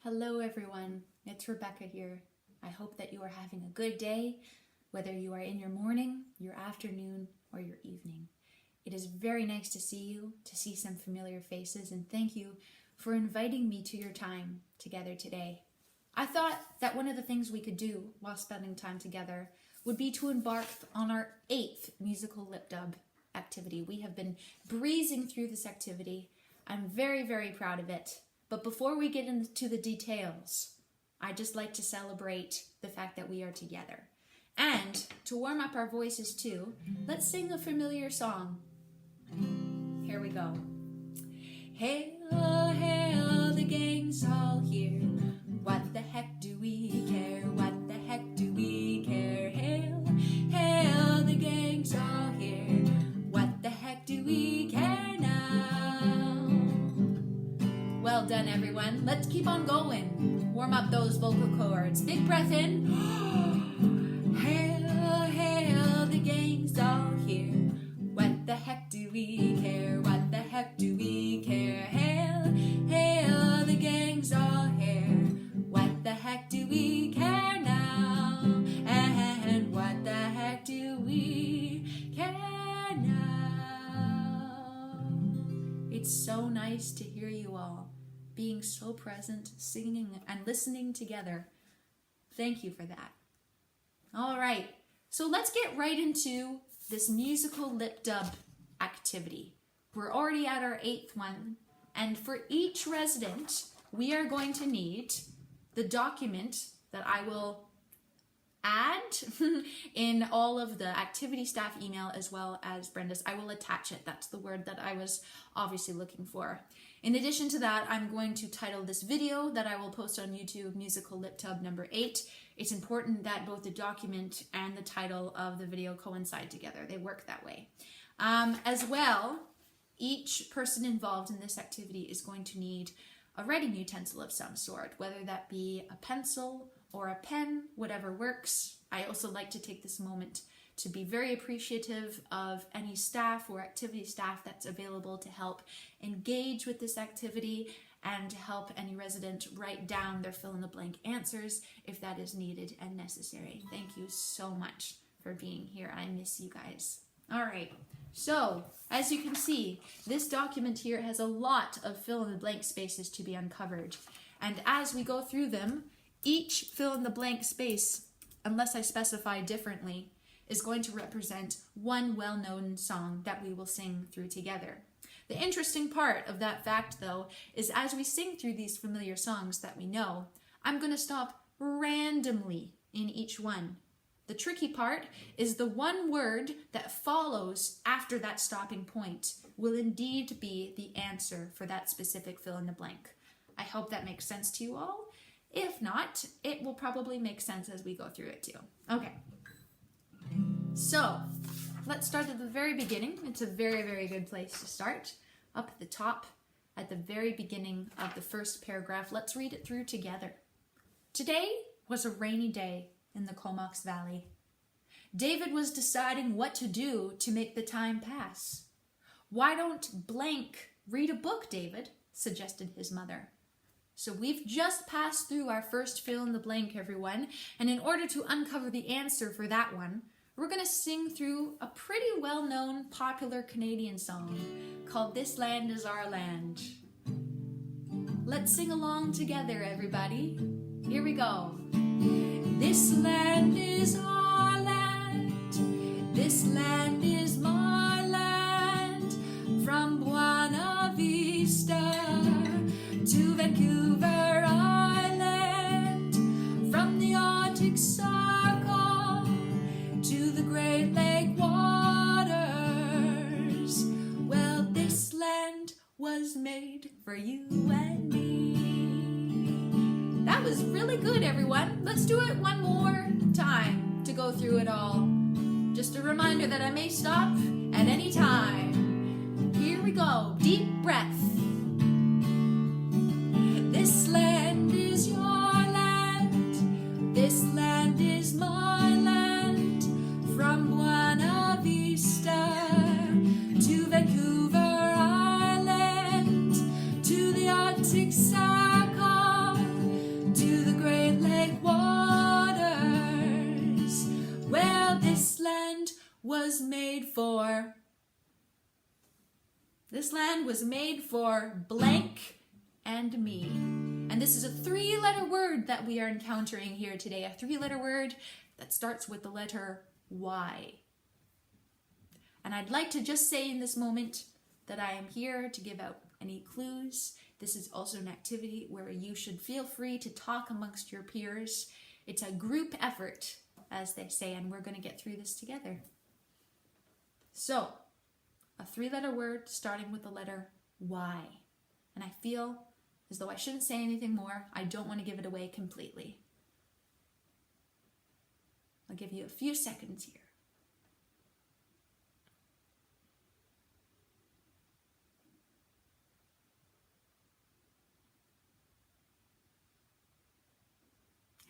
Hello everyone, it's Rebecca here. I hope that you are having a good day, whether you are in your morning, your afternoon, or your evening. It is very nice to see you, to see some familiar faces, and thank you for inviting me to your time together today. I thought that one of the things we could do while spending time together would be to embark on our 8th musical lip dub activity. We have been breezing through this activity. I'm very, very proud of it. But before we get into the details, I'd just like to celebrate the fact that we are together. And to warm up our voices too, let's sing a familiar song. Here we go. Hail, hail, the gang's all here. What the heck do we care? What the heck do we care? Hail, hail, the gang's all here. What the heck do we care now? Well done, everyone. Let's keep on going. Warm up those vocal cords. Big breath in. Hail, hail, the gang's all here. What the heck do we care? What the heck do we care? Hail, hail, the gang's all here. What the heck do we care now? And what the heck do we care now? It's so nice to hear you all being so present, singing and listening together. Thank you for that. All right, so let's get right into this musical lip dub activity. We're already at our 8th one, and for each resident, we are going to need the document that I will add in all of the activity staff email as well as Brenda's. I will attach it. That's the word that I was obviously looking for. In addition to that, I'm going to title this video that I will post on YouTube Musical Lip Dub number 8. It's important that both the document and the title of the video coincide together. They work that way. As well, each person involved in this activity is going to need a writing utensil of some sort, whether that be a pencil or a pen, whatever works. I also like to take this moment to be very appreciative of any staff or activity staff that's available to help engage with this activity and to help any resident write down their fill-in-the-blank answers if that is needed and necessary. Thank you so much for being here. I miss you guys. All right, so as you can see, this document here has a lot of fill-in-the-blank spaces to be uncovered. And as we go through them, each fill-in-the-blank space, unless I specify differently, is going to represent one well-known song that we will sing through together. The interesting part of that fact, though, is as we sing through these familiar songs that we know, I'm going to stop randomly in each one. The tricky part is the one word that follows after that stopping point will indeed be the answer for that specific fill-in-the-blank. I hope that makes sense to you all. If not, it will probably make sense as we go through it too. Okay. So, let's start at the very beginning. It's a very, very good place to start. Up at the top, at the very beginning of the first paragraph, let's read it through together. Today was a rainy day in the Comox Valley. David was deciding what to do to make the time pass. Why don't blank read a book, David? Suggested his mother. So we've just passed through our first fill-in-the-blank, everyone, and in order to uncover the answer for that one, we're going to sing through a pretty well-known popular Canadian song called This Land Is Our Land. Let's sing along together, everybody. Here we go. This land is our land. This land is my land. From Buena Vista to Vancouver Island. From the Arctic Circle to the Great Lake waters. Well, this land was made for you and me. That was really good, everyone. Let's do it one more time to go through it all. Just a reminder that I may stop at any time. Here we go. Deep breath. This land is your land. This land is my land. From Buena Vista to Vancouver Island to the Arctic Circle was made for. This land was made for blank and me. And this is a 3-letter word that we are encountering here today. A 3-letter word that starts with the letter Y. And I'd like to just say in this moment that I am here to give out any clues. This is also an activity where you should feel free to talk amongst your peers. It's a group effort, as they say, and we're going to get through this together. So, a 3-letter word starting with the letter Y. And I feel as though I shouldn't say anything more. I don't want to give it away completely. I'll give you a few seconds here.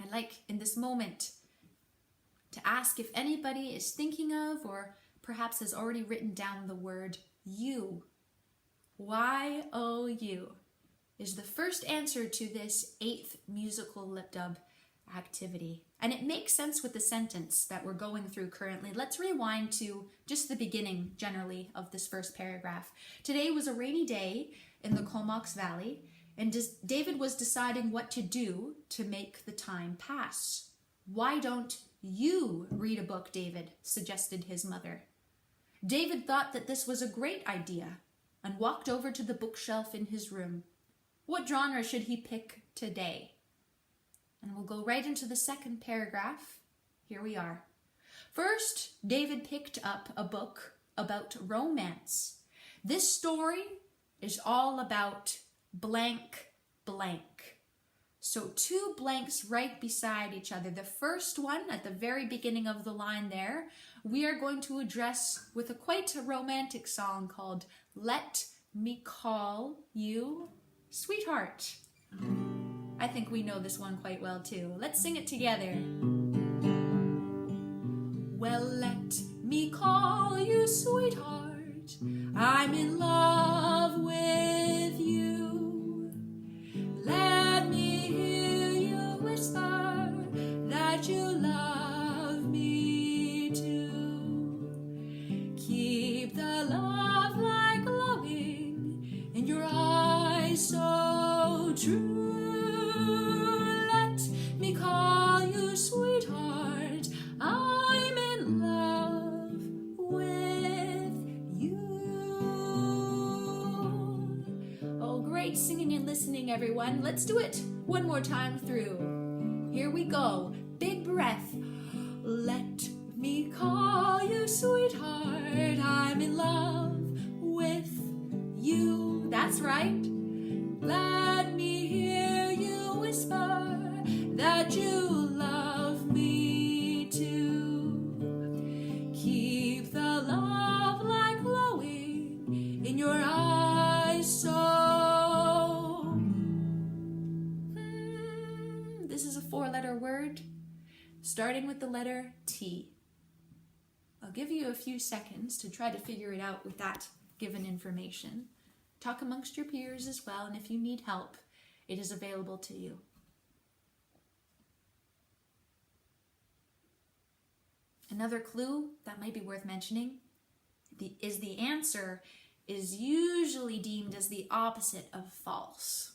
I'd like in this moment to ask if anybody is thinking of or perhaps has already written down the word you. Y-O-U is the first answer to this 8th musical lip dub activity. And it makes sense with the sentence that we're going through currently. Let's rewind to just the beginning, generally, of this first paragraph. Today was a rainy day in the Comox Valley, and David was deciding what to do to make the time pass. "Why don't you read a book, David?" suggested his mother. David thought that this was a great idea and walked over to the bookshelf in his room. What genre should he pick today? And we'll go right into the second paragraph. Here we are. First, David picked up a book about romance. This story is all about blank blank. So 2 blanks right beside each other. The first one at the very beginning of the line there, we are going to address with a quite romantic song called Let Me Call You Sweetheart. I think we know this one quite well too. Let's sing it together. Well, let me call you sweetheart. I'm in love with you. Let me hear you whisper that you love me too. Keep the love light glowing in your eyes so true. Let me call you sweetheart. I'm in love with you. Oh, great singing and listening, everyone. Let's do it one more time through. Here we go. Big breath. Let me call you sweetheart. I'm in love with you. That's right. Let me hear you whisper that you love me too. Keep the love light glowing in your eyes so. This is a 4-letter word starting with the letter T. I'll give you a few seconds to try to figure it out with that given information. Talk amongst your peers as well, and if you need help, it is available to you. Another clue that might be worth mentioning is the answer is usually deemed as the opposite of false.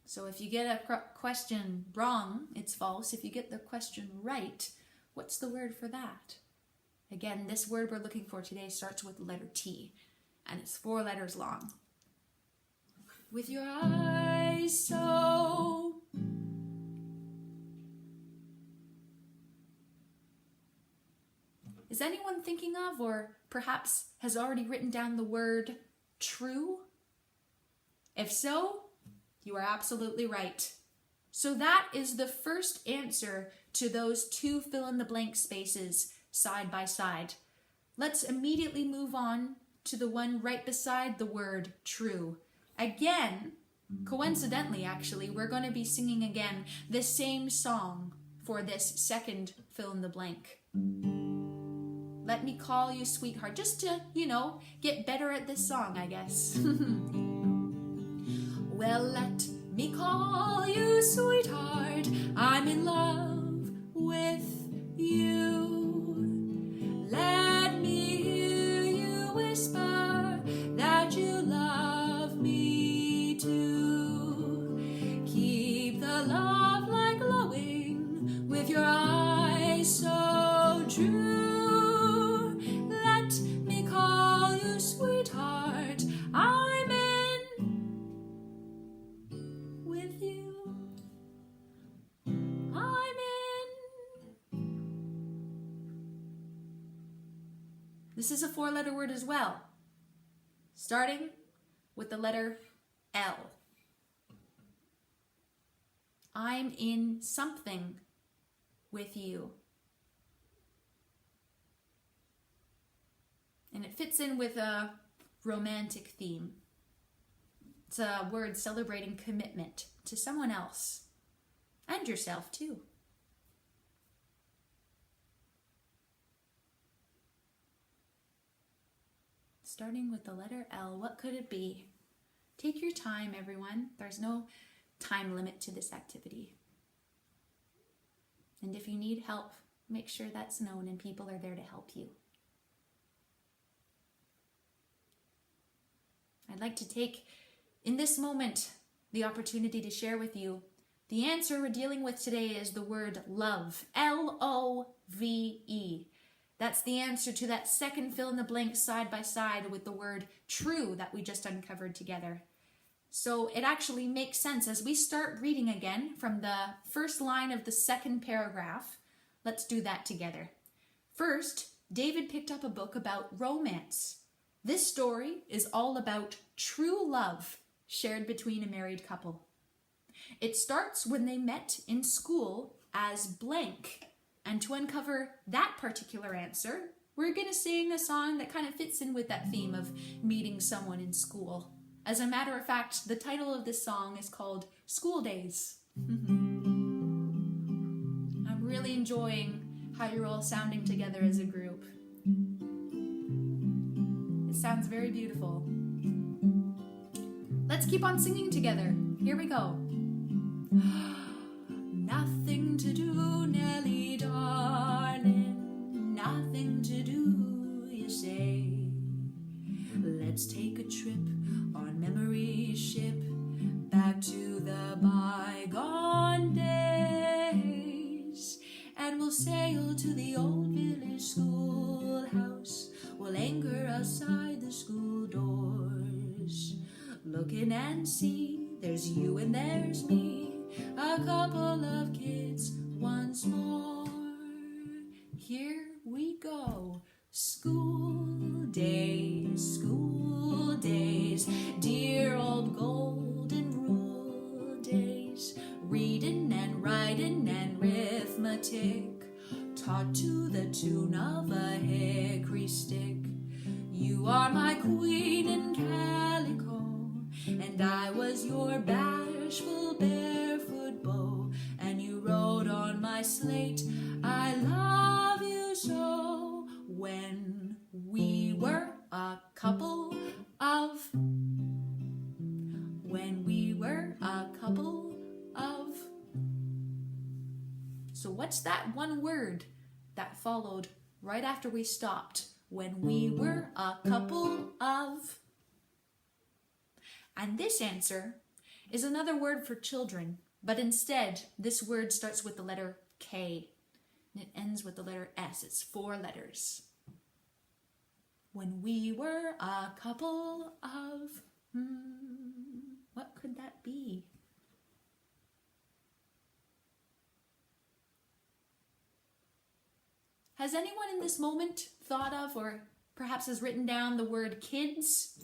So if you get a question wrong, it's false. If you get the question right, what's the word for that? Again, this word we're looking for today starts with the letter T, and it's 4 letters long. With your eyes so. Is anyone thinking of, or perhaps has already written down the word true? If so, you are absolutely right. So that is the first answer to those 2 fill-in-the-blank spaces side by side. Let's immediately move on to the one right beside the word true. Again, coincidentally actually, we're going to be singing again the same song for this second fill-in-the-blank. Let me call you sweetheart, just to, get better at this song, I guess. Well, let me call you sweetheart. I'm in love with you. Let This is a four-letter word as well, starting with the letter L. I'm in something with you. And it fits in with a romantic theme. It's a word celebrating commitment to someone else and yourself too. Starting with the letter L, what could it be? Take your time, everyone. There's no time limit to this activity. And if you need help, make sure that's known and people are there to help you. I'd like to take, in this moment, the opportunity to share with you the answer we're dealing with today is the word love. L-O-V-E. That's the answer to that second fill in the blank side by side with the word true that we just uncovered together. So it actually makes sense as we start reading again from the first line of the second paragraph. Let's do that together. First, David picked up a book about romance. This story is all about true love shared between a married couple. It starts when they met in school as blank. And to uncover that particular answer, we're going to sing a song that kind of fits in with that theme of meeting someone in school. As a matter of fact, the title of this song is called School Days. I'm really enjoying how you're all sounding together as a group. It sounds very beautiful. Let's keep on singing together. Here we go. Nothing to do, Nellie darling, nothing to do, you say. Let's take a trip on memory ship back to the bygone days, and we'll sail to the old village schoolhouse. We'll anchor outside the school doors, looking and see there's you and there's me, a couple of kids once more. Here we go. School days, dear old golden rule days, reading and writing and arithmetic, taught to the tune of a hickory stick. You are my queen in calico, and I was your bashful barefoot beau, and you wrote on my slate, I love you so, when we were a couple of, So what's that one word that followed right after we stopped? When we were a couple of. And this answer is another word for children, but instead this word starts with the letter K and it ends with the letter S. It's 4 letters. When we were a couple of, what could that be? Has anyone in this moment thought of or perhaps has written down the word kids?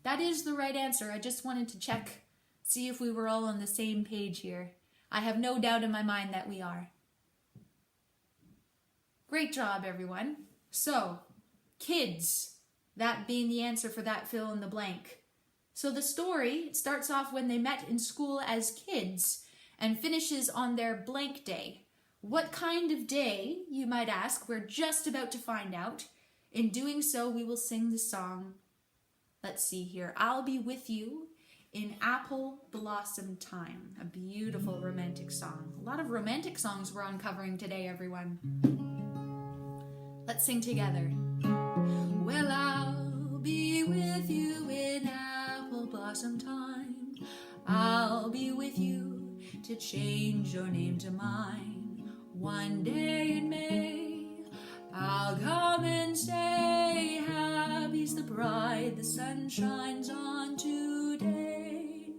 That is the right answer. I just wanted to check, see if we were all on the same page here. I have no doubt in my mind that we are. Great job, everyone. So, kids, that being the answer for that fill in the blank. So the story starts off when they met in school as kids and finishes on their blank day. What kind of day, you might ask? We're just about to find out. In doing so, we will sing the song. Let's see here. I'll be with you in apple blossom time. A beautiful romantic song. A lot of romantic songs we're uncovering today, everyone. Let's sing together. Well, I'll be with you in apple blossom time. I'll be with you to change your name to mine. One day in May, I'll come and say, happy's the bride the sun shines on today.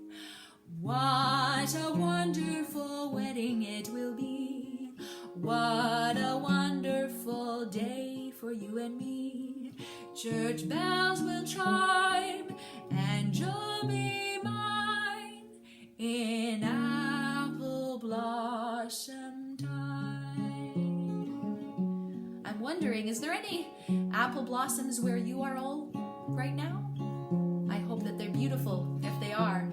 What a wonderful wedding it will be. What a wonderful day for you and me. Church bells will chime and you'll be mine in apple blossom time. I'm wondering, is there any apple blossoms where you are all right now? I hope that they're beautiful if they are.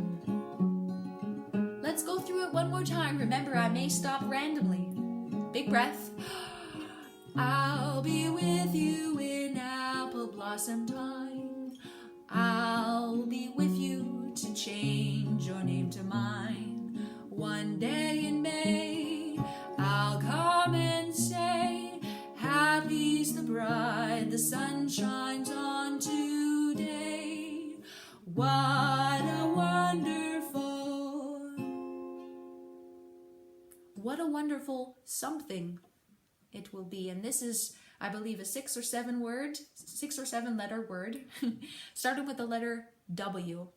Let's go through it one more time. Remember, I may stop randomly. Big breath. I'll be with you in apple blossom time. I'll be with you to change your name to mine. One day in May, I'll come and say, happy's the bride the sun shines on today. What a wonderful something it will be. And this is, I believe, a 6 or 7 letter word, starting with the letter W.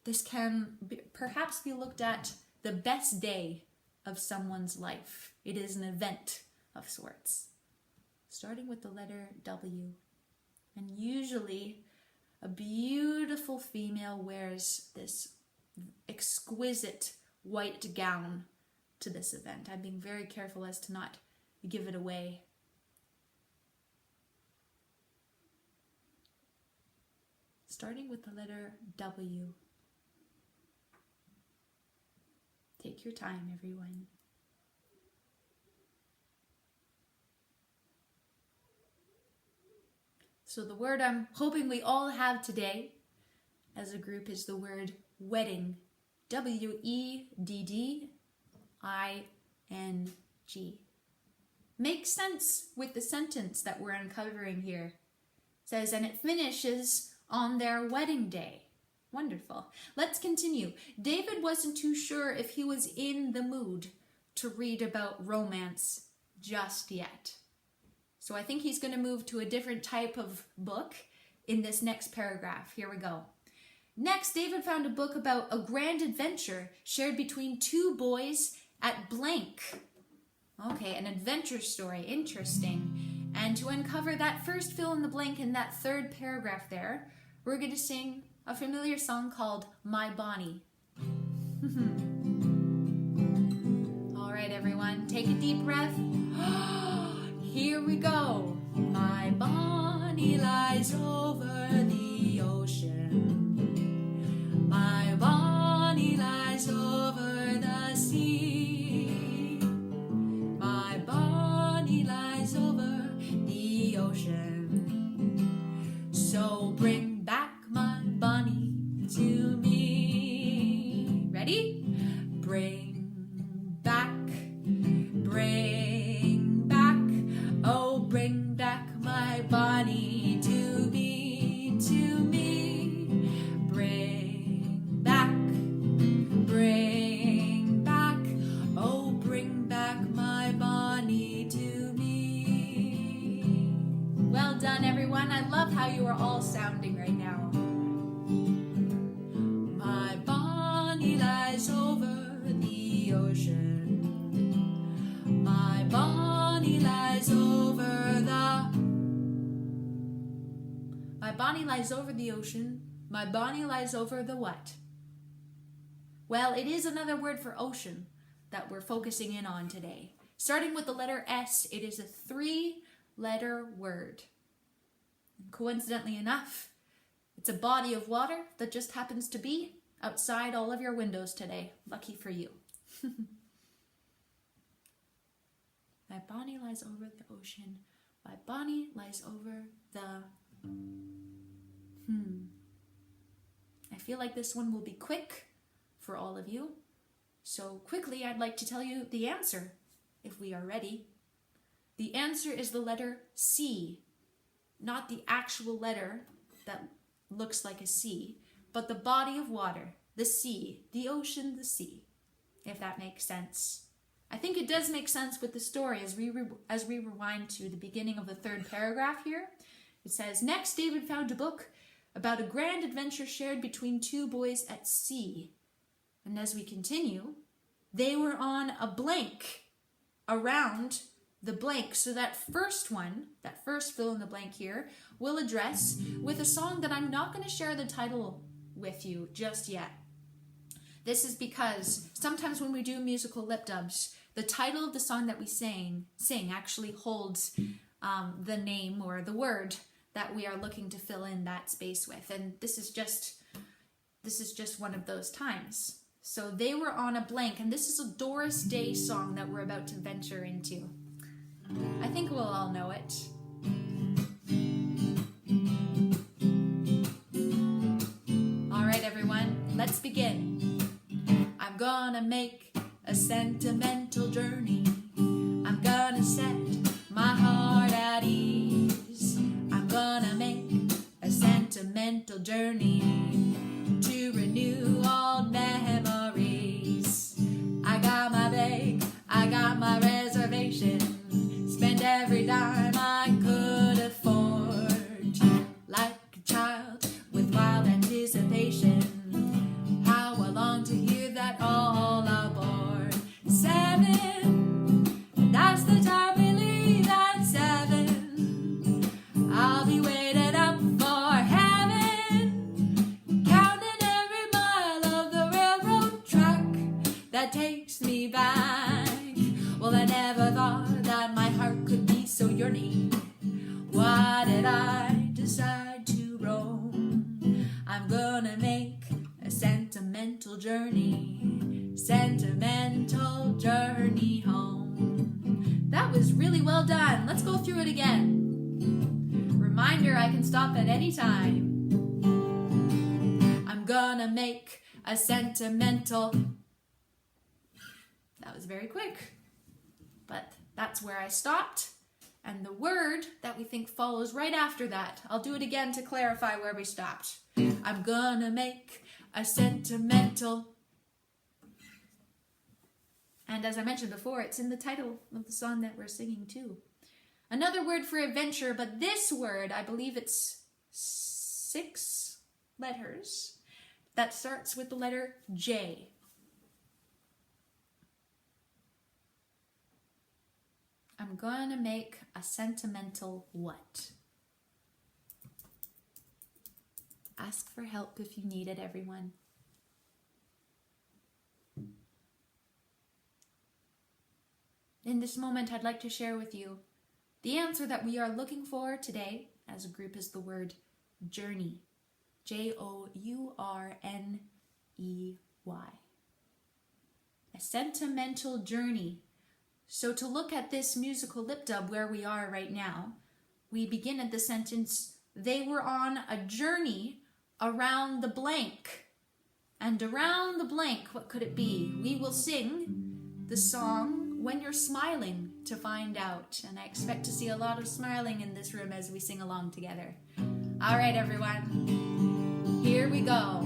This can perhaps be looked at the best day of someone's life. It is an event of sorts, starting with the letter W. And usually a beautiful female wears this exquisite white gown to this event. I'm being very careful as to not give it away. Starting with the letter W. Take your time, everyone. So the word I'm hoping we all have today as a group is the word wedding. W-E-D-D-I-N-G. Makes sense with the sentence that we're uncovering here. It says, and it finishes on their wedding day. Wonderful. Let's continue. David wasn't too sure if he was in the mood to read about romance just yet. So I think he's going to move to a different type of book in this next paragraph. Here we go. Next, David found a book about a grand adventure shared between 2 boys at blank. Okay, an adventure story. Interesting. And to uncover that first fill in the blank in that 3rd paragraph there, we're going to sing a familiar song called My Bonnie. All right, everyone, take a deep breath. Here we go. My Bonnie lies over the ocean. My Bonnie lies over the sea. My Bonnie lies over the ocean. So bring back my Bonnie to me. Ready? Bring back, oh, bring back my Bonnie to me, to me. Bring back, oh, bring back my Bonnie to me. Well done, everyone. I love how you are all sounding right now. My Bonnie lies over the ocean. My Bonnie lies over the... My Bonnie lies over the ocean. My Bonnie lies over the what? Well, it is another word for ocean that we're focusing in on today. Starting with the letter S, it is a 3-letter word. Coincidentally enough, it's a body of water that just happens to be outside all of your windows today. Lucky for you. My Bonnie lies over the ocean. My Bonnie lies over the... I feel like this one will be quick for all of you. So quickly, I'd like to tell you the answer, if we are ready. The answer is the letter C. Not the actual letter that looks like a C, but the body of water, the sea, the ocean, the sea, if that makes sense. I think it does make sense with the story as we rewind to the beginning of the 3rd paragraph here. It says, next David found a book about a grand adventure shared between 2 boys at sea. And as we continue, they were on a blank around the blank. So that first one, that first fill in the blank here, we'll address with a song that I'm not going to share the title with you just yet. This is because sometimes when we do musical lip dubs, the title of the song that we sing actually holds the name or the word that we are looking to fill in that space with. And this is just one of those times. So They Were on a Blank, and this is a Doris Day song that we're about to venture into. I think we'll all know it. All right, everyone, let's begin. I'm gonna make a sentimental journey. I'm gonna set my heart at ease. I'm gonna make a sentimental journey to renew old memories. I got my bag, I got my reservation, spend every dime I could afford. Like a child with wild anticipation, how I long to hear that all aboard. 7, that's the time we leave at 7. I'll be waiting up for heaven, counting every mile of the railroad track that takes me back. Well, I never thought that my heart could be so yearning. Why did I decide to roam? I'm gonna make a sentimental journey home. That was really well done. Let's go through it again. Reminder, I can stop at any time. I'm gonna make a sentimental... That was very quick, but that's where I stopped. And the word that we think follows right after that, I'll do it again to clarify where we stopped. I'm gonna make a sentimental... And as I mentioned before, it's in the title of the song that we're singing too. Another word for adventure, but this word, I believe it's 6 letters that starts with the letter J. I'm gonna make a sentimental what? Ask for help if you need it, everyone. In this moment, I'd like to share with you the answer that we are looking for today as a group is the word journey. Journey. A sentimental journey. So to look at this musical lip dub where we are right now, we begin at the sentence, they were on a journey around the blank. And around the blank, what could it be? We will sing the song When You're Smiling to find out. And I expect to see a lot of smiling in this room as we sing along together. All right, everyone. Here we go.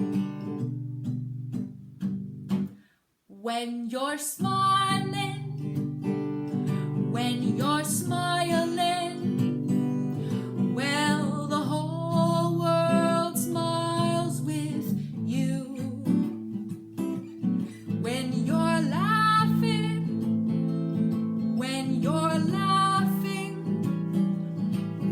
When you're smiling, when you're smiling, well, the whole world smiles with you. When you're laughing,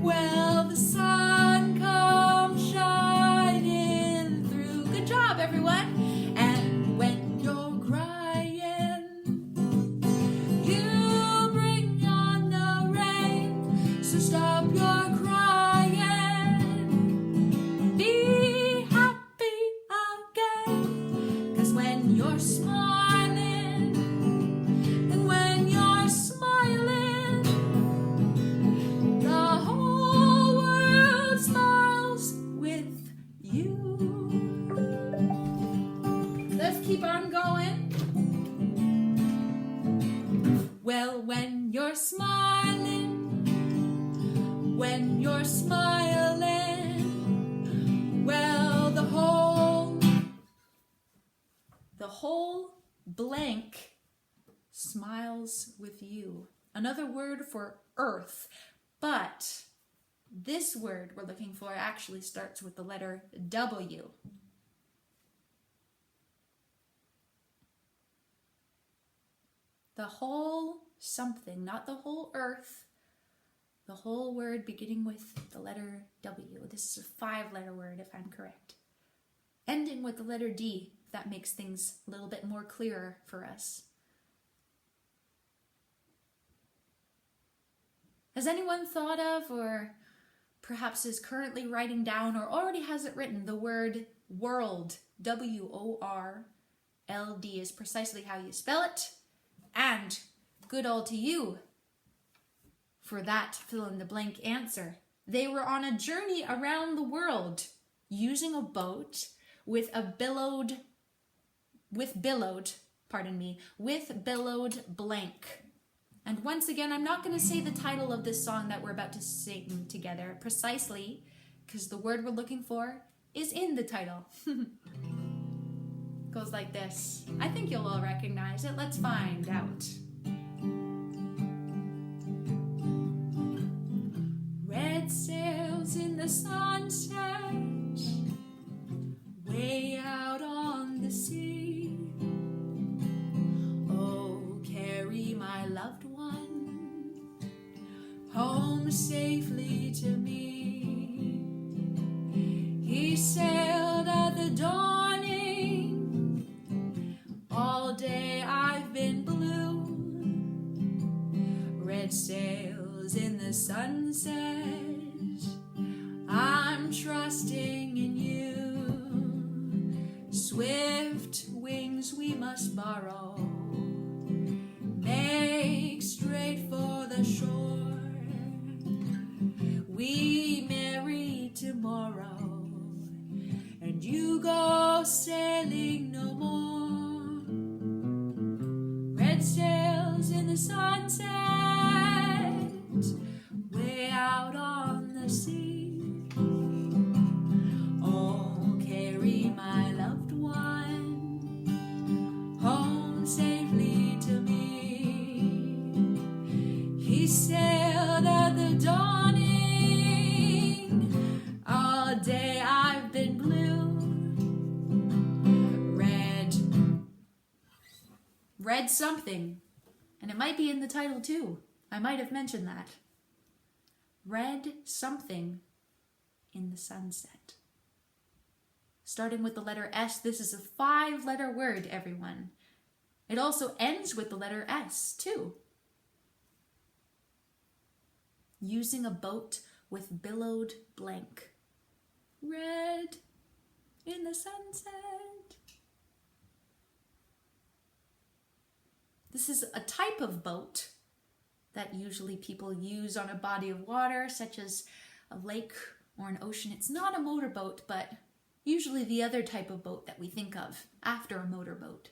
well, the sun comes shining through. Good job, everyone. And when you're crying, you bring on the rain. So stop your crying, be happy again. 'Cause when you're smiling, and when you're smiling, the whole world smiles with you. Let's keep on going. Well, when you're smiling, well, the whole blank smiles with you. Another word for earth, but this word we're looking for actually starts with the letter W. The whole something, not the whole earth, The whole word beginning with the letter W. This is a 5-letter word, if I'm correct. Ending with the letter D, if that makes things a little bit more clearer for us. Has anyone thought of, or perhaps is currently writing down, or already has it written, the word world? W-O-R-L-D is precisely how you spell it. And good all to you for that fill-in-the-blank answer. They were on a journey around the world using a boat with billowed blank. And once again, I'm not going to say the title of this song that we're about to sing together precisely because the word we're looking for is in the title. Goes like this. I think you'll all recognize it. Let's find out. Red sails in the sunset, way out on the sea. Oh, carry my loved one home safely to me. He sailed at the dawning, all day I've been blue. Red sails in the sunset, I'm trusting in you. Swift wings we must borrow, make straight for the shore. We marry tomorrow, and you go sailing no more. Red sails in the sunset, way out on the sea. Oh, carry my loved one home safely to me. He sailed at the dawning, all day I've been blue. Red something, and it might be in the title too. I might have mentioned that. Red something in the sunset. Starting with the letter S, this is a 5-letter word, everyone. It also ends with the letter S, too. Using a boat with billowed blank. Red in the sunset. This is a type of boat that usually people use on a body of water, such as a lake or an ocean. It's not a motorboat, but usually the other type of boat that we think of after a motorboat.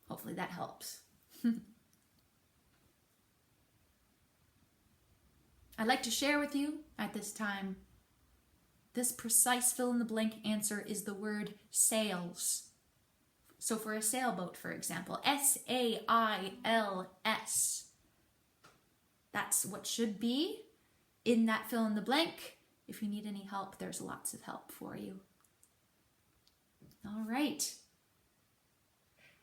Hopefully that helps. I'd like to share with you at this time, this precise fill-in-the-blank answer is the word sails. So for a sailboat, for example, S-A-I-L-S. That's what should be in that fill-in-the-blank. If you need any help, there's lots of help for you. All right.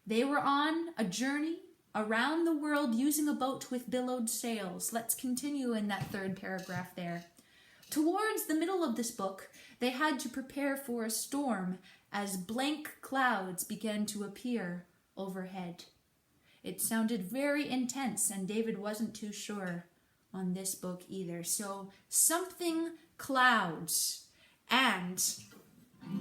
They were on a journey around the world using a boat with billowed sails. Let's continue in that 3rd paragraph there. Towards the middle of this book, they had to prepare for a storm as blank clouds began to appear overhead. It sounded very intense, and David wasn't too sure on this book either. So, something clouds. And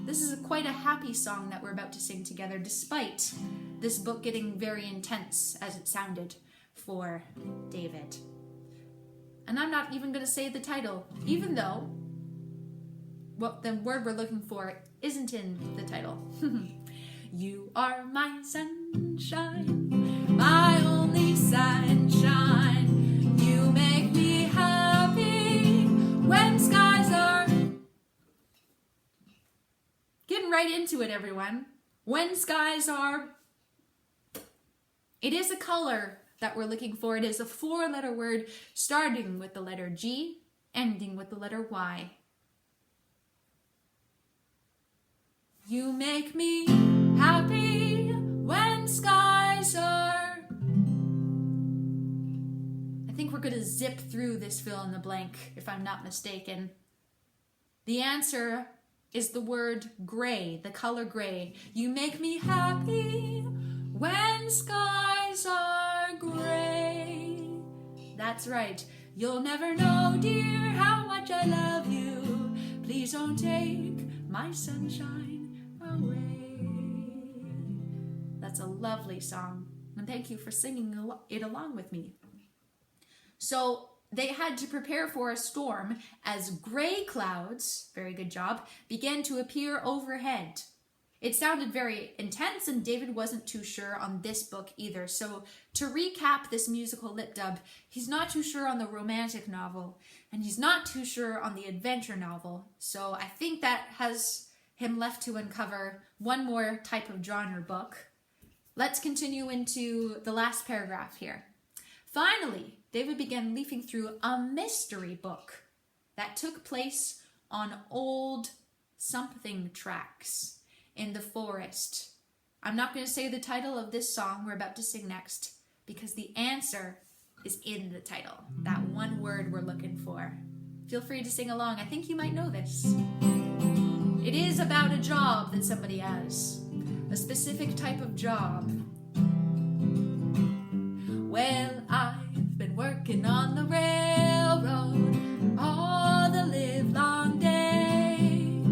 this is quite a happy song that we're about to sing together, despite this book getting very intense as it sounded for David. And I'm not even going to say the title, even though the word we're looking for isn't in the title. You are my sunshine, my only sunshine. You make me happy when skies are... Getting right into it, everyone. When skies are... It is a color that we're looking for. It is a 4-letter word starting with the letter G, ending with the letter Y. You make me happy when skies are... I think we're going to zip through this fill in the blank, if I'm not mistaken. The answer is the word gray, the color gray. You make me happy when skies are gray. That's right. You'll never know, dear, how much I love you. Please don't take my sunshine away. That's a lovely song. And thank you for singing it along with me. So they had to prepare for a storm as gray clouds, very good job, began to appear overhead. It sounded very intense, and David wasn't too sure on this book either. So to recap this musical lip dub, he's not too sure on the romantic novel, and he's not too sure on the adventure novel. So I think that has him left to uncover one more type of genre book. Let's continue into the last paragraph here. Finally, David began leafing through a mystery book that took place on old something tracks in the forest. I'm not going to say the title of this song we're about to sing next because the answer is in the title, that one word we're looking for. Feel free to sing along. I think you might know this. It is about a job that somebody has, a specific type of job. Well, I've been working on the railroad all the livelong day.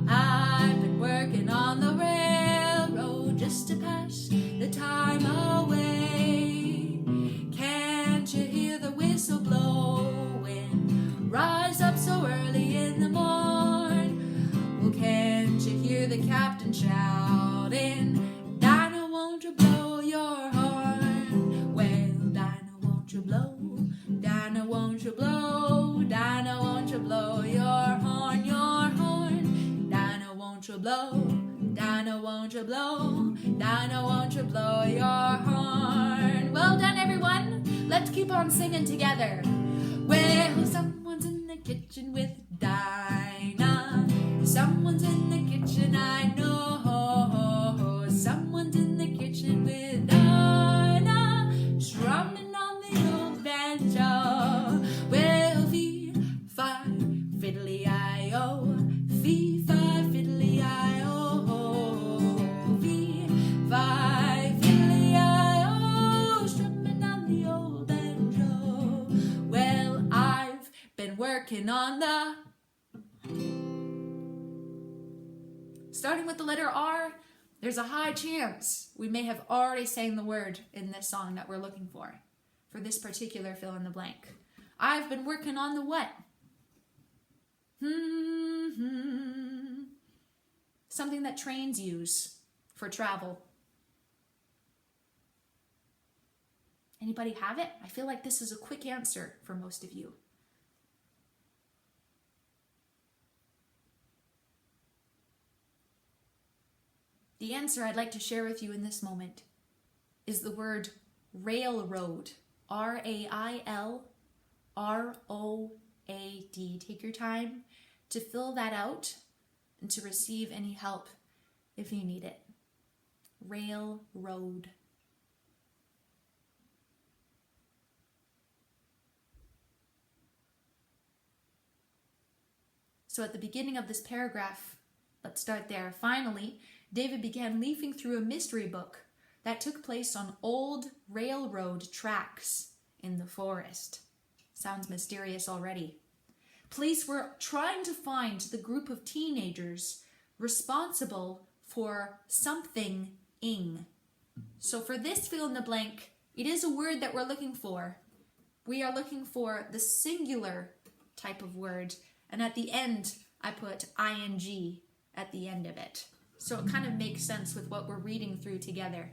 I've been working on the railroad just to pass the time away. Can't you hear the whistle blowing? Rise up so early in the morn. Well, can't you hear the captain shouting? Dinah, won't you blow your horn? Well, Dinah, won't you blow? Dinah, won't you blow? Dinah, won't you blow your horn, your horn? Dinah, won't you blow? Dinah, won't you blow? Dinah, won't you blow your horn? Well done, everyone. Let's keep on singing together. Well, someone's in the kitchen with Dinah. Someone's in the kitchen, I know. Someone's in the kitchen with Dinah, strumming on the old banjo. Well, fee, fi, fiddly-I-o, fee, fi, fiddly-I-o, fee, fi, fiddly-I-o, strumming on the old banjo. Well, I've been working on the... Starting with the letter R, there's a high chance we may have already sang the word in this song that we're looking for this particular fill in the blank. I've been working on the what? Something that trains use for travel. Anybody have it? I feel like this is a quick answer for most of you. The answer I'd like to share with you in this moment is the word railroad. R-A-I-L-R-O-A-D. Take your time to fill that out and to receive any help if you need it. Railroad. So at the beginning of this paragraph, let's start there. Finally, David began leafing through a mystery book that took place on old railroad tracks in the forest. Sounds mysterious already. Police were trying to find the group of teenagers responsible for something-ing. So for this fill in the blank, it is a word that we're looking for. We are looking for the singular type of word, and at the end, I put ing at the end of it. So it kind of makes sense with what we're reading through together.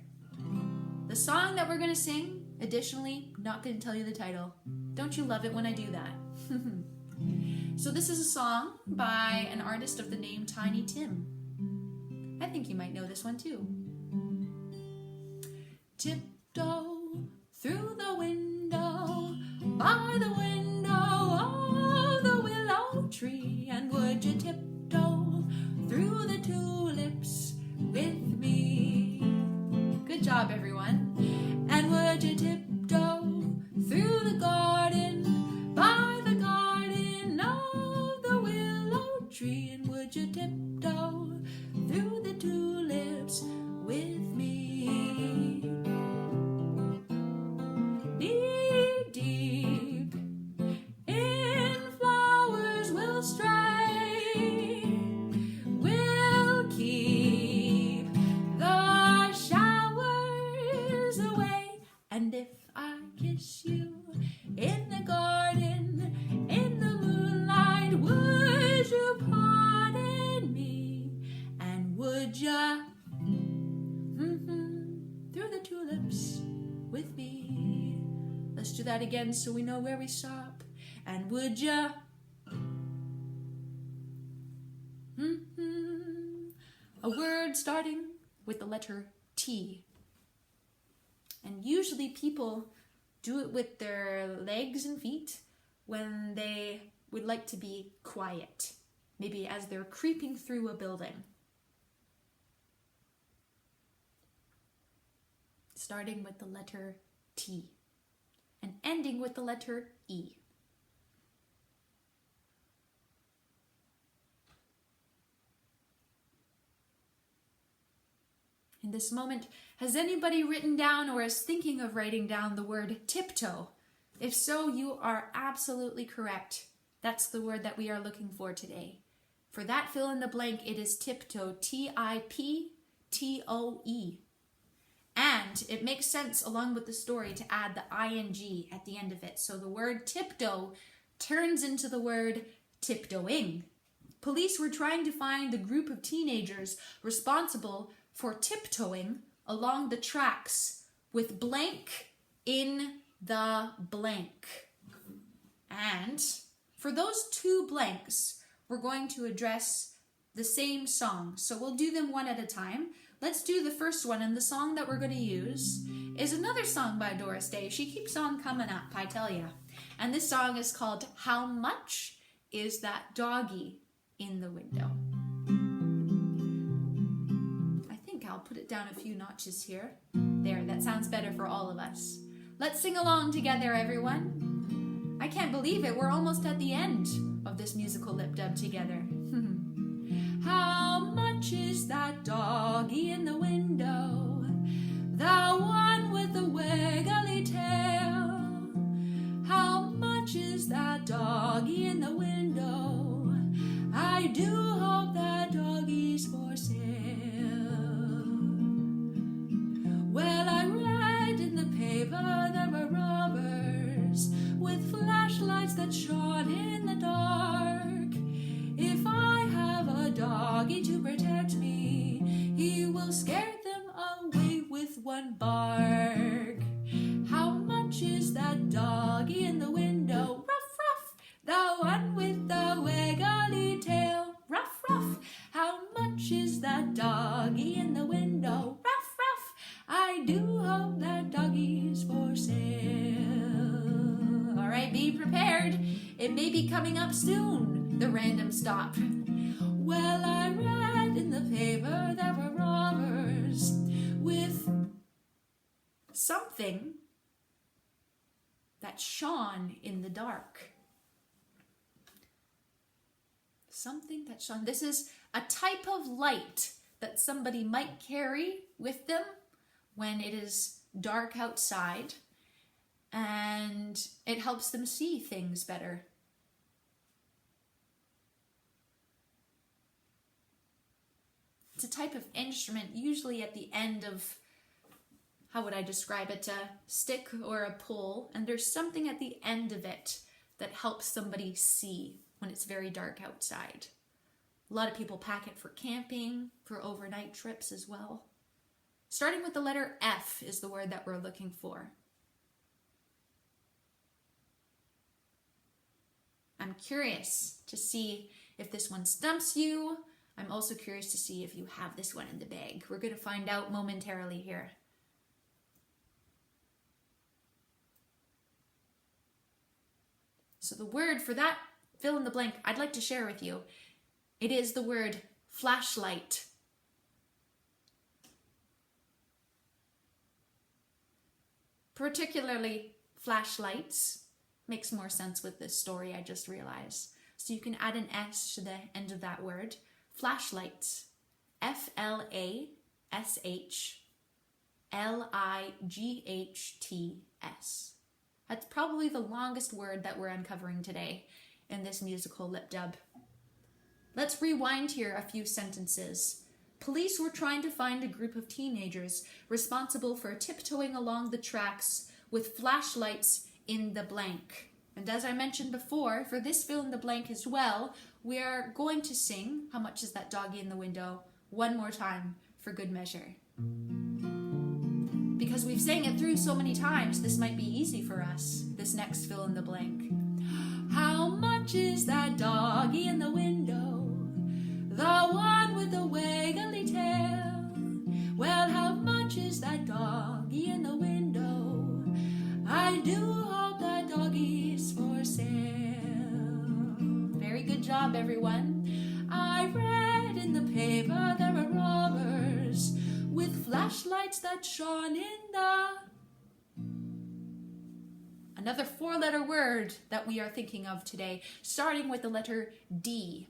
The song that we're going to sing, additionally, not going to tell you the title. Don't you love it when I do that? So this is a song by an artist of the name Tiny Tim. I think you might know this one too. Tiptoe through the window, by the window of the willow tree, and would you tiptoe through the tulips with me? Good job, everyone. And would you tiptoe through the garden goes away. And if I kiss you in the garden, in the moonlight, would you pardon me? And would ya through the tulips with me? Let's do that again so we know where we stop. And would ya a word starting with the letter T. And usually people do it with their legs and feet when they would like to be quiet, maybe as they're creeping through a building. Starting with the letter T and ending with the letter E. In this moment, has anybody written down or is thinking of writing down the word tiptoe? If so, you are absolutely correct. That's the word that we are looking for today. For that fill in the blank, it is tiptoe, T-I-P-T-O-E. And it makes sense along with the story to add the ing at the end of it. So the word tiptoe turns into the word tiptoeing. Police were trying to find the group of teenagers responsible for tiptoeing along the tracks with blank in the blank. And for those two blanks, we're going to address the same song. So we'll do them one at a time. Let's do the first one, and the song that we're going to use is another song by Doris Day. She keeps on coming up, I tell ya. And this song is called How Much Is That Doggy in the Window? I'll put it down a few notches here. There, that sounds better for all of us. Let's sing along together, everyone. I can't believe it. We're almost at the end of this musical lip dub together. How much is that doggy in the window? The one with the wiggly tail. How much is that doggy in the window? I do hope that doggy's for sale. Well, I read in the paper there were robbers with flashlights that shone in the dark. If I have a doggy to protect me, he will scare them away with one bark. How much is that doggy in the window? Ruff, ruff, the one with the wiggly tail. Ruff, ruff, how much is that doggy in the window? Ruff, ruff, I do hope that doggy's for sale. All right, be prepared. It may be coming up soon, the random stop. Well, I read in the paper there were robbers with something that shone in the dark. Something that shone. This is a type of light that somebody might carry with them when it is dark outside, and it helps them see things better. It's a type of instrument, usually at the end of, how would I describe it, a stick or a pole, and there's something at the end of it that helps somebody see when it's very dark outside. A lot of people pack it for camping, for overnight trips as well. Starting with the letter F is the word that we're looking for. I'm curious to see if this one stumps you. I'm also curious to see if you have this one in the bag. We're going to find out momentarily here. So the word for that fill in the blank I'd like to share with you, it is the word flashlight. Particularly flashlights makes more sense with this story, I just realized. So you can add an S to the end of that word. Flashlights. F-L-A-S-H-L-I-G-H-T-S. That's probably the longest word that we're uncovering today in this musical lip dub. Let's rewind here a few sentences. Police were trying to find a group of teenagers responsible for tiptoeing along the tracks with flashlights in the blank. And as I mentioned before, for this fill in the blank as well, we are going to sing How Much Is That Doggy in the Window one more time for good measure. Because we've sang it through so many times, this might be easy for us, this next fill in the blank. How much is that doggy in the window? The one with the waggly tail. Well, how much is that doggy in the window? I do hope that doggy's for sale. Very good job, everyone. I read in the paper there are robbers with flashlights that shone in the... Another four-letter word that we are thinking of today, starting with the letter D.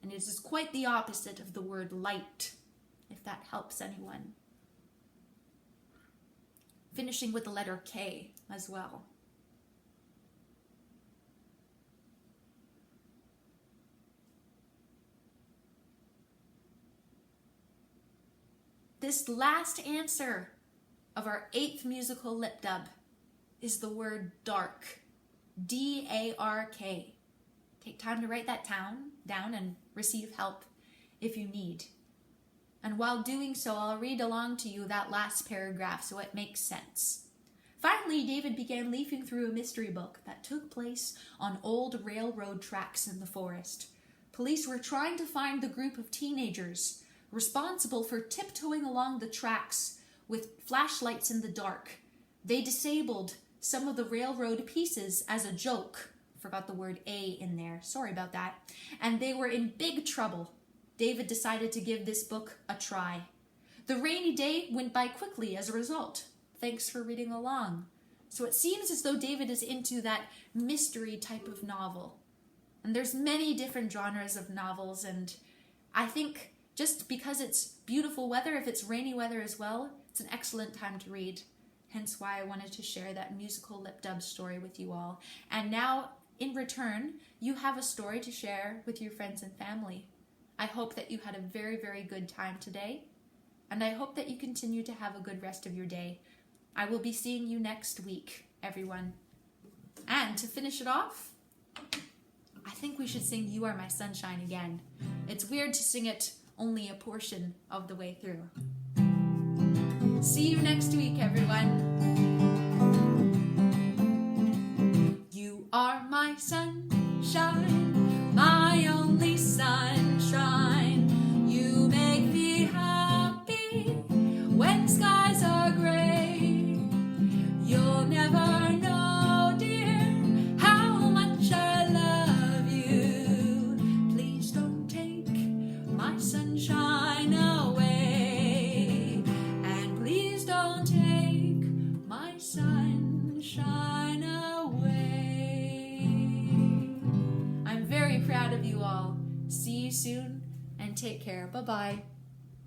And it is quite the opposite of the word light, if that helps anyone. Finishing with the letter K as well. This last answer of our 8th musical lip dub is the word dark. D-A-R-K. Take time to write that down and receive help if you need. And while doing so, I'll read along to you that last paragraph so it makes sense. Finally, David began leafing through a mystery book that took place on old railroad tracks in the forest. Police were trying to find the group of teenagers responsible for tiptoeing along the tracks with flashlights in the dark. They disabled some of the railroad pieces as a joke. Forgot the word A in there. Sorry about that. And they were in big trouble. David decided to give this book a try. The rainy day went by quickly as a result. Thanks for reading along. So it seems as though David is into that mystery type of novel. And there's many different genres of novels, and I think just because it's beautiful weather, if it's rainy weather as well, it's an excellent time to read. Hence why I wanted to share that musical lip dub story with you all. And now, in return, you have a story to share with your friends and family. I hope that you had a very, very good time today, and I hope that you continue to have a good rest of your day. I will be seeing you next week, everyone. And to finish it off, I think we should sing You Are My Sunshine again. It's weird to sing it only a portion of the way through. See you next week, everyone. You are my sunshine, my only sunshine. You make me happy when skies are gray. You'll never know, dear, how much I love you. Please don't take my sunshine away, and please don't take my sunshine away. I'm very proud of you all. See you soon and take care. Bye-bye.